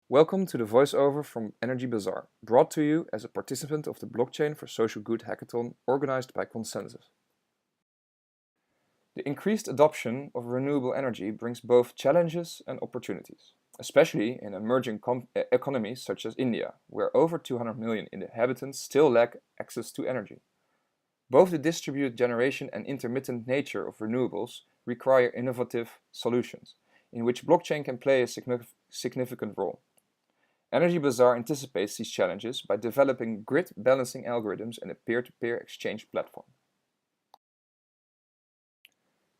Welcome to the voiceover from Energy Bazaar, brought to you as a participant of the Blockchain for Social Good Hackathon organized by Consensus. The increased adoption of renewable energy brings both challenges and opportunities, especially in emerging economies such as India, where over 200 million inhabitants still lack access to energy. Both the distributed generation and intermittent nature of renewables require innovative solutions, in which blockchain can play a significant role. Energy Bazaar anticipates these challenges by developing grid balancing algorithms and a peer-to-peer exchange platform.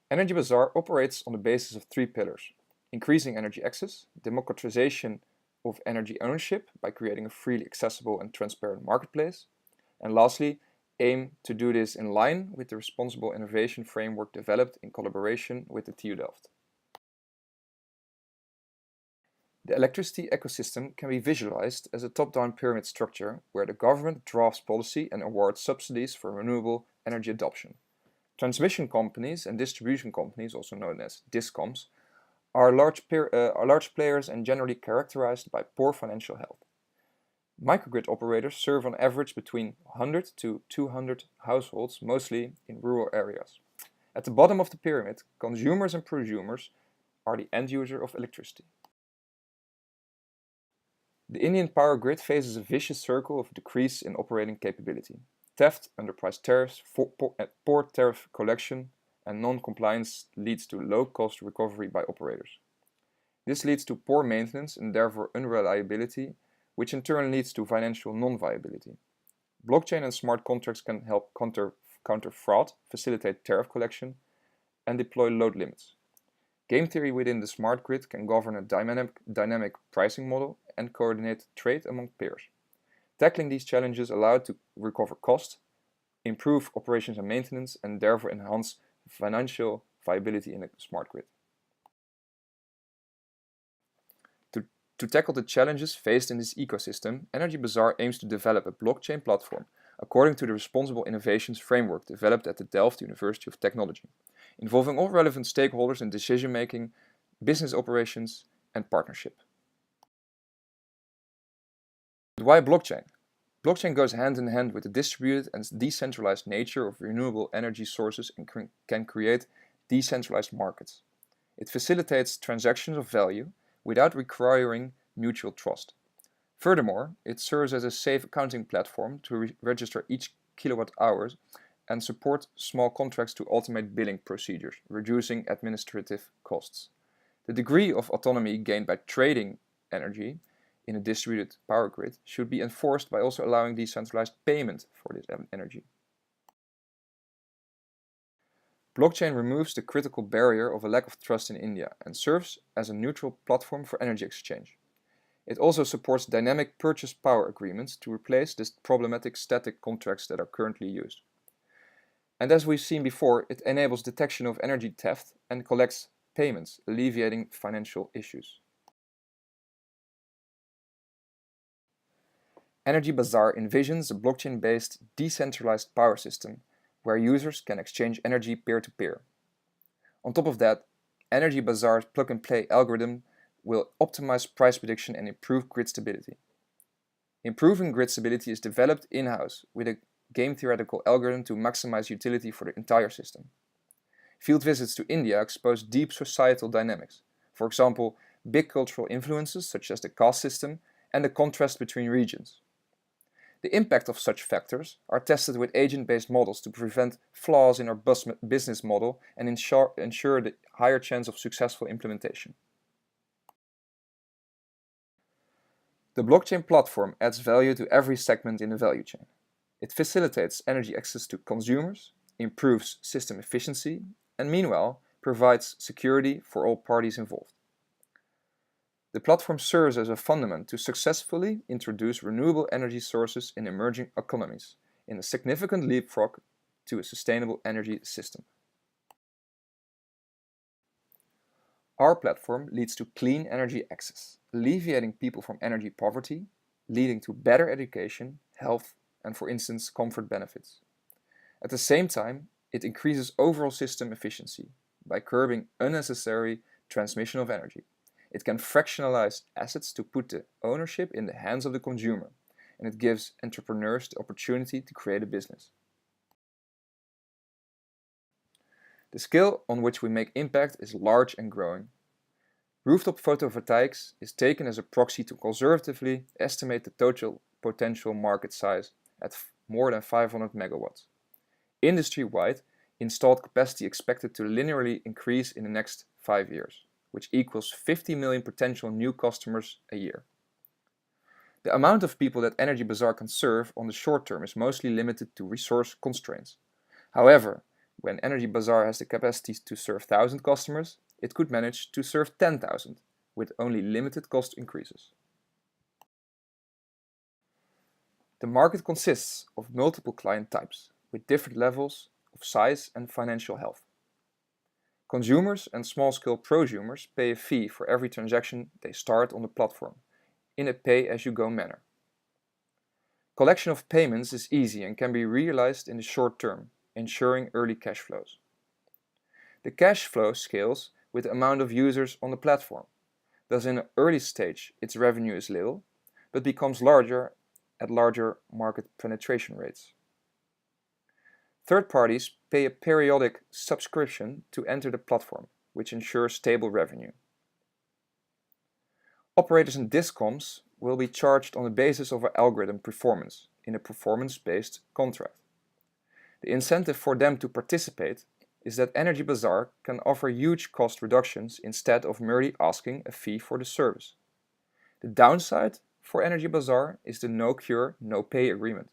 Energy Bazaar operates on the basis of three pillars: increasing energy access, democratization of energy ownership by creating a freely accessible and transparent marketplace, and lastly, aim to do this in line with the responsible innovation framework developed in collaboration with the TU Delft. The electricity ecosystem can be visualized as a top-down pyramid structure where the government drafts policy and awards subsidies for renewable energy adoption. Transmission companies and distribution companies, also known as discoms, are large players and generally characterized by poor financial health. Microgrid operators serve on average between 100 to 200 households, mostly in rural areas. At the bottom of the pyramid, consumers and prosumers are the end user of electricity. The Indian power grid faces a vicious circle of decrease in operating capability. Theft, underpriced tariffs, poor tariff collection, and non-compliance leads to low-cost recovery by operators. This leads to poor maintenance and therefore unreliability, which in turn leads to financial non-viability. Blockchain and smart contracts can help counter fraud, facilitate tariff collection, and deploy load limits. Game theory within the smart grid can govern a dynamic pricing model and coordinate trade among peers. Tackling these challenges allows to recover cost, improve operations and maintenance, and therefore enhance financial viability in a smart grid. To tackle the challenges faced in this ecosystem, Energy Bazaar aims to develop a blockchain platform according to the Responsible Innovations Framework developed at the Delft University of Technology, involving all relevant stakeholders in decision-making, business operations, and partnership. But why blockchain? Blockchain goes hand in hand with the distributed and decentralized nature of renewable energy sources and can create decentralized markets. It facilitates transactions of value without requiring mutual trust. Furthermore, it serves as a safe accounting platform to register each kilowatt hours and support small contracts to automate billing procedures, reducing administrative costs. The degree of autonomy gained by trading energy in a distributed power grid should be enforced by also allowing decentralized payment for this energy. Blockchain removes the critical barrier of a lack of trust in India and serves as a neutral platform for energy exchange. It also supports dynamic purchase power agreements to replace the problematic static contracts that are currently used. And as we've seen before, it enables detection of energy theft and collects payments, alleviating financial issues. Energy Bazaar envisions a blockchain-based decentralized power system where users can exchange energy peer-to-peer. On top of that, Energy Bazaar's plug-and-play algorithm will optimize price prediction and improve grid stability. Improving grid stability is developed in-house with a game theoretical algorithm to maximize utility for the entire system. Field visits to India expose deep societal dynamics, for example, big cultural influences such as the caste system and the contrast between regions. The impact of such factors are tested with agent-based models to prevent flaws in our business model and ensure the higher chance of successful implementation. The blockchain platform adds value to every segment in the value chain. It facilitates energy access to consumers, improves system efficiency, and meanwhile provides security for all parties involved. The platform serves as a fundament to successfully introduce renewable energy sources in emerging economies, in a significant leapfrog to a sustainable energy system. Our platform leads to clean energy access, alleviating people from energy poverty, leading to better education, health, and for instance, comfort benefits. At the same time, it increases overall system efficiency by curbing unnecessary transmission of energy. It can fractionalize assets to put the ownership in the hands of the consumer, and it gives entrepreneurs the opportunity to create a business. The scale on which we make impact is large and growing. Rooftop photovoltaics is taken as a proxy to conservatively estimate the total potential market size at more than 500 megawatts. Industry-wide, installed capacity expected to linearly increase in the next 5 years, which equals 50 million potential new customers a year. The amount of people that Energy Bazaar can serve on the short term is mostly limited to resource constraints. However, when Energy Bazaar has the capacity to serve 1,000 customers, it could manage to serve 10,000 with only limited cost increases. The market consists of multiple client types with different levels of size and financial health. Consumers and small-scale prosumers pay a fee for every transaction they start on the platform in a pay-as-you-go manner. Collection of payments is easy and can be realized in the short term, ensuring early cash flows. The cash flow scales with the amount of users on the platform. Thus in an early stage its revenue is little, but becomes larger at larger market penetration rates. Third parties pay a periodic subscription to enter the platform, which ensures stable revenue. Operators and discoms will be charged on the basis of an algorithm performance in a performance-based contract. The incentive for them to participate is that Energy Bazaar can offer huge cost reductions instead of merely asking a fee for the service. The downside for Energy Bazaar is the no-cure, no-pay agreement,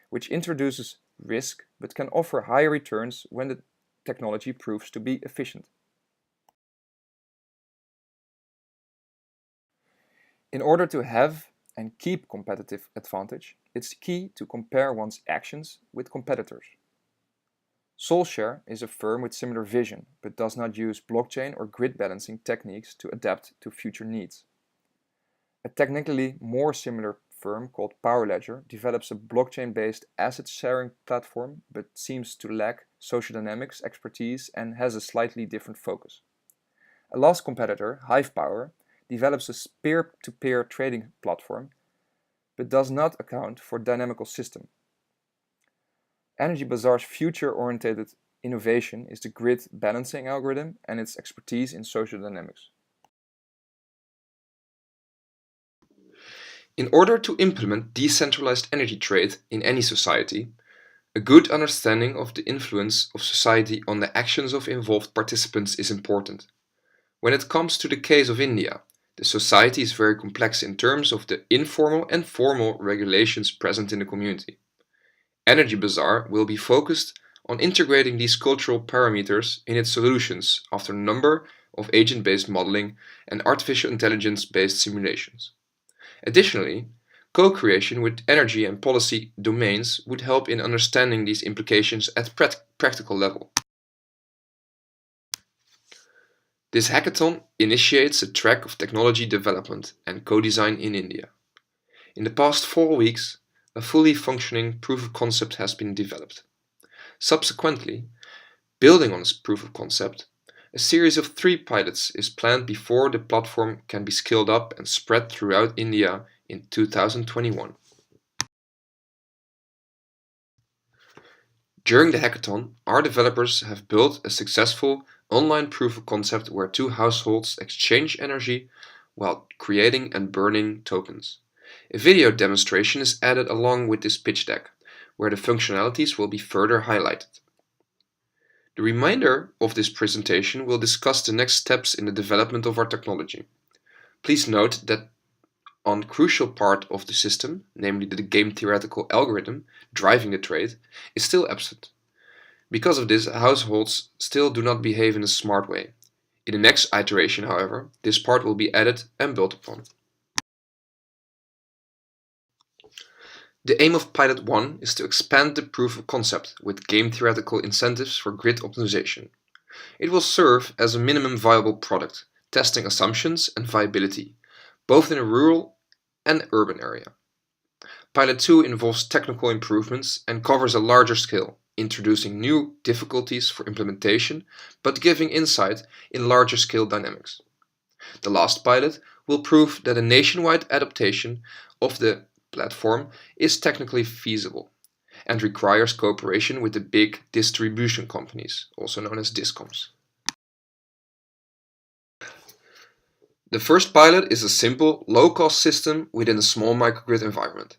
which introduces risk but can offer higher returns when the technology proves to be efficient. In order to have and keep competitive advantage, it's key to compare one's actions with competitors. SolShare is a firm with similar vision, but does not use blockchain or grid balancing techniques to adapt to future needs. A technically more similar firm called PowerLedger develops a blockchain-based asset-sharing platform, but seems to lack social dynamics expertise and has a slightly different focus. A last competitor, HivePower, develops a peer-to-peer trading platform, but does not account for dynamical system. Energy Bazaar's future-oriented innovation is the grid balancing algorithm and its expertise in social dynamics. In order to implement decentralized energy trade in any society, a good understanding of the influence of society on the actions of involved participants is important. When it comes to the case of India, the society is very complex in terms of the informal and formal regulations present in the community. Energy Bazaar will be focused on integrating these cultural parameters in its solutions after a number of agent-based modeling and artificial intelligence-based simulations. Additionally, co-creation with energy and policy domains would help in understanding these implications at practical level. This hackathon initiates a track of technology development and co-design in India. In the past 4 weeks, a fully functioning proof of concept has been developed. Subsequently, building on this proof of concept, a series of 3 pilots is planned before the platform can be scaled up and spread throughout India in 2021. During the hackathon, our developers have built a successful online proof of concept where 2 households exchange energy while creating and burning tokens. A video demonstration is added along with this pitch deck, where the functionalities will be further highlighted. The remainder of this presentation will discuss the next steps in the development of our technology. Please note that on crucial part of the system, namely the game theoretical algorithm driving the trade, is still absent. Because of this, households still do not behave in a smart way. In the next iteration, however, this part will be added and built upon. The aim of Pilot 1 is to expand the proof of concept with game theoretical incentives for grid optimization. It will serve as a minimum viable product, testing assumptions and viability, both in a rural and urban area. Pilot 2 involves technical improvements and covers a larger scale, introducing new difficulties for implementation, but giving insight in larger scale dynamics. The last pilot will prove that a nationwide adaptation of the platform is technically feasible and requires cooperation with the big distribution companies, also known as discoms. The first pilot is a simple, low-cost system within a small microgrid environment.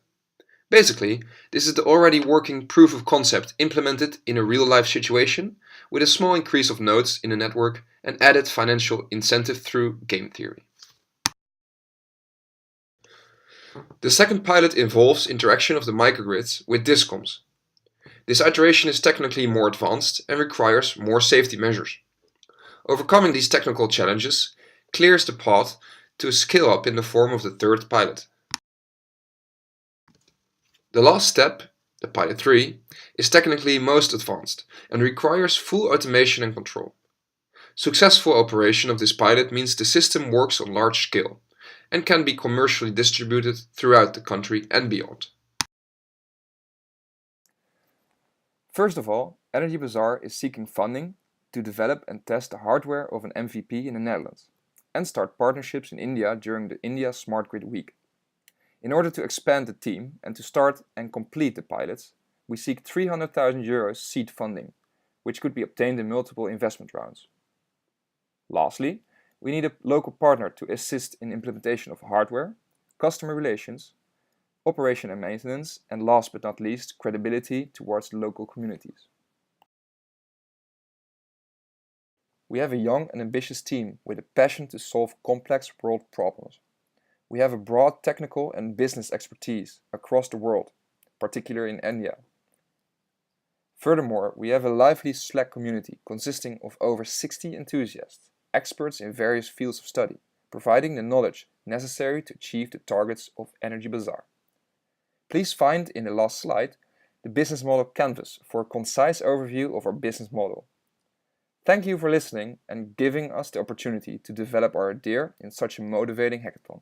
Basically, this is the already working proof of concept implemented in a real-life situation with a small increase of nodes in the network and added financial incentive through game theory. The second pilot involves interaction of the microgrids with discoms. This iteration is technically more advanced and requires more safety measures. Overcoming these technical challenges clears the path to a scale-up in the form of the third pilot. The last step, the pilot 3, is technically most advanced and requires full automation and control. Successful operation of this pilot means the system works on large scale and can be commercially distributed throughout the country and beyond. First of all, Energy Bazaar is seeking funding to develop and test the hardware of an MVP in the Netherlands and start partnerships in India during the India Smart Grid Week. In order to expand the team and to start and complete the pilots, we seek €300,000 seed funding, which could be obtained in multiple investment rounds. Lastly, we need a local partner to assist in implementation of hardware, customer relations, operation and maintenance, and last but not least, credibility towards the local communities. We have a young and ambitious team with a passion to solve complex world problems. We have a broad technical and business expertise across the world, particularly in India. Furthermore, we have a lively Slack community consisting of over 60 enthusiasts, experts in various fields of study, providing the knowledge necessary to achieve the targets of Energy Bazaar. Please find in the last slide the business model canvas for a concise overview of our business model. Thank you for listening and giving us the opportunity to develop our idea in such a motivating hackathon.